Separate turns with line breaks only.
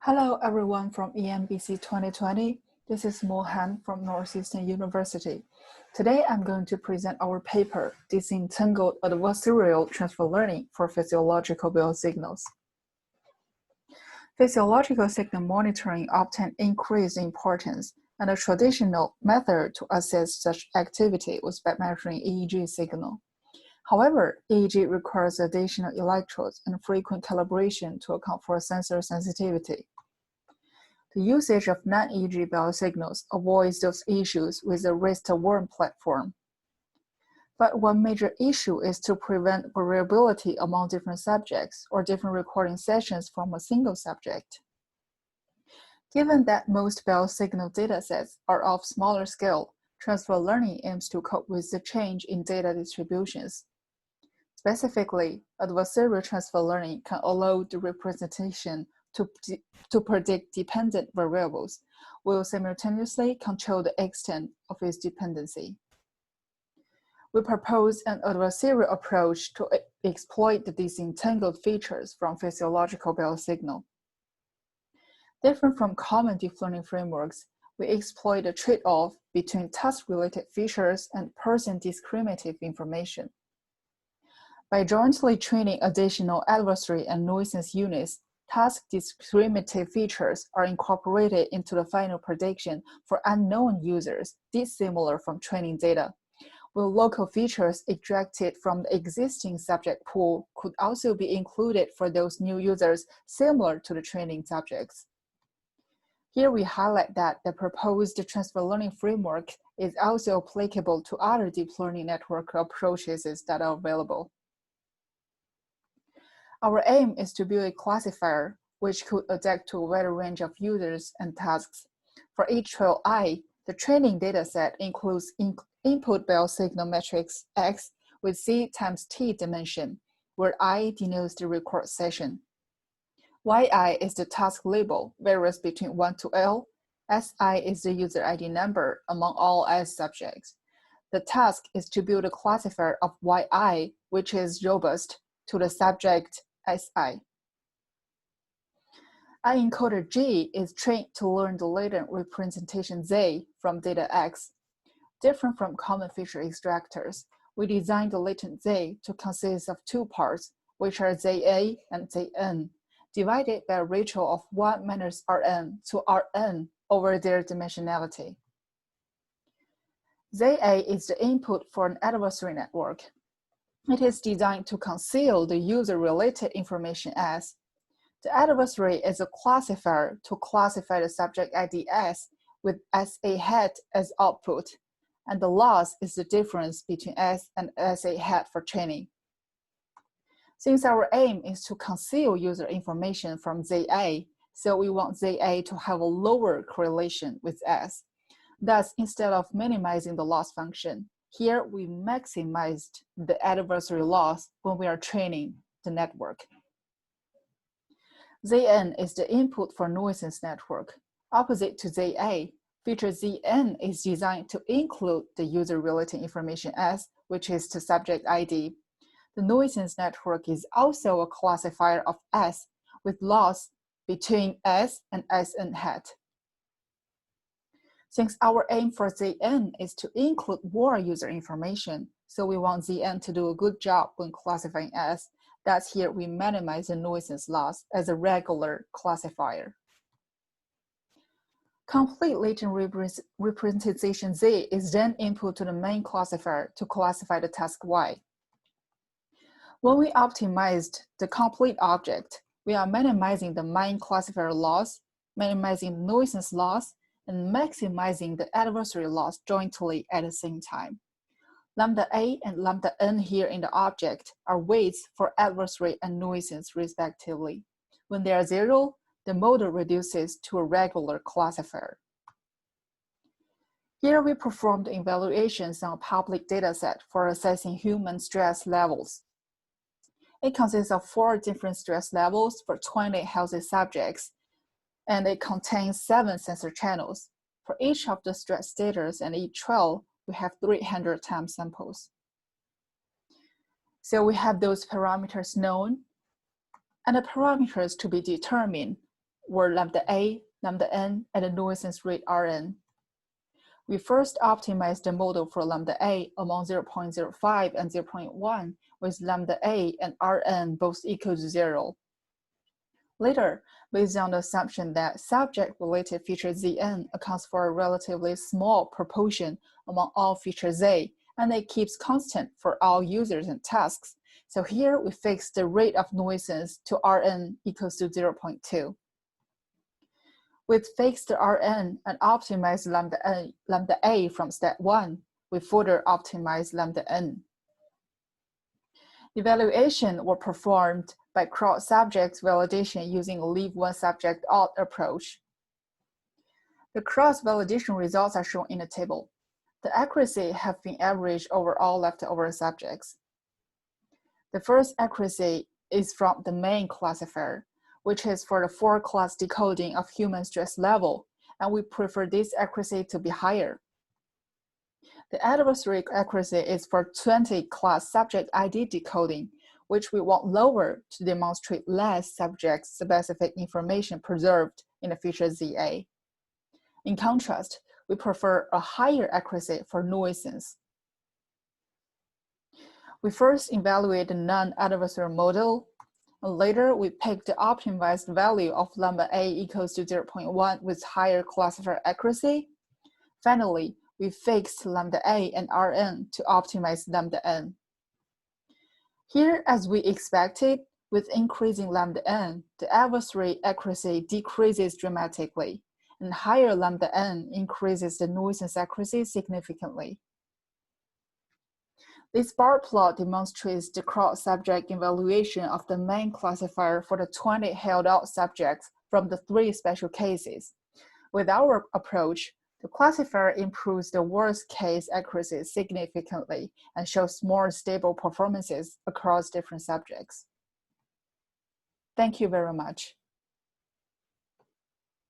Hello everyone from EMBC 2020. This is Mohan from Northeastern University. Today I'm going to present our paper, Disentangled Adversarial Transfer Learning for Physiological Biosignals. Physiological signal monitoring obtained increased importance, and a traditional method to assess such activity was by measuring EEG signal. However, EEG requires additional electrodes and frequent calibration to account for sensor sensitivity. The usage of non-EEG biosignals avoids those issues with the wrist-worn platform. But one major issue is to prevent variability among different subjects or different recording sessions from a single subject. Given that most biosignal datasets are of smaller scale, transfer learning aims to cope with the change in data distributions. Specifically, adversarial transfer learning can allow the representation to predict dependent variables, while simultaneously control the extent of its dependency. We propose an adversarial approach to exploit the disentangled features from physiological biosignal. Different from common deep learning frameworks, we exploit a trade-off between task-related features and person-discriminative information. By jointly training additional adversary and nuisance units, task discriminative features are incorporated into the final prediction for unknown users dissimilar from training data, while local features extracted from the existing subject pool could also be included for those new users similar to the training subjects. Here we highlight that the proposed transfer learning framework is also applicable to other deep learning network approaches that are available. Our aim is to build a classifier which could adapt to a wider range of users and tasks. For each trial I, the training dataset includes input biosignal matrix X with C times T dimension, where I denotes the record session. YI is the task label, varies between 1 to L. SI is the user ID number among all S subjects. The task is to build a classifier of YI, which is robust to the subject SI. Encoder G is trained to learn the latent representation Z from data X. Different from common feature extractors, we designed the latent Z to consist of two parts, which are ZA and ZN, divided by a ratio of 1 minus Rn to Rn over their dimensionality. ZA is the input for an adversary network. It is designed to conceal the user-related information S. The adversary is a classifier to classify the subject ID S with SA hat as output, and the loss is the difference between S and SA hat for training. Since our aim is to conceal user information from ZA, so we want ZA to have a lower correlation with S. Thus, instead of minimizing the loss function, here we maximized the adversary loss when we are training the network. ZN is the input for nuisance network. Opposite to ZA, feature ZN is designed to include the user-related information S, which is the subject ID. The nuisance network is also a classifier of S with loss between S and SN hat. Since our aim for ZN is to include more user information, so we want ZN to do a good job when classifying S, thus here we minimize the nuisance loss as a regular classifier. Complete latent representation Z is then input to the main classifier to classify the task Y. When we optimized the complete object, we are minimizing the main classifier loss, minimizing the nuisance loss, and maximizing the adversary loss jointly at the same time. Lambda A and lambda N here in the object are weights for adversary and nuisance respectively. When they are zero, the model reduces to a regular classifier. Here we performed evaluations on a public dataset for assessing human stress levels. It consists of 4 different stress levels for 20 healthy subjects, and it contains 7 sensor channels. For each of the stress status and each trial, we have 300 time samples. So we have those parameters known, and the parameters to be determined were lambda A, lambda N, and the nuisance rate Rn. We first optimized the model for lambda A among 0.05 and 0.1 with lambda A and Rn both equal to 0. Later, based on the assumption that subject-related feature Zn accounts for a relatively small proportion among all features Z, and it keeps constant for all users and tasks. So here we fix the rate of nuisance to Rn equals to 0.2. With fixed Rn and optimized lambda A from step 1, we further optimized lambda N. Evaluation were performed by cross-subject validation using a leave one subject out approach. The cross-validation results are shown in the table. The accuracy have been averaged over all leftover subjects. The first accuracy is from the main classifier, which is for the 4-class decoding of human stress level, and we prefer this accuracy to be higher. The adversary accuracy is for 20-class subject ID decoding, which we want lower to demonstrate less subject-specific information preserved in the feature ZA. In contrast, we prefer a higher accuracy for nuisance. We first evaluate the non-adversarial model, and later we pick the optimized value of lambda A equals to 0.1 with higher classifier accuracy. Finally, we fixed lambda A and Rn to optimize lambda N. Here, as we expected, with increasing lambda N, the adversary accuracy decreases dramatically, and higher lambda N increases the nuisance accuracy significantly. This bar plot demonstrates the cross-subject evaluation of the main classifier for the 20 held-out subjects from the 3 special cases. With our approach, the classifier improves the worst-case accuracy significantly and shows more stable performances across different subjects. Thank you very much.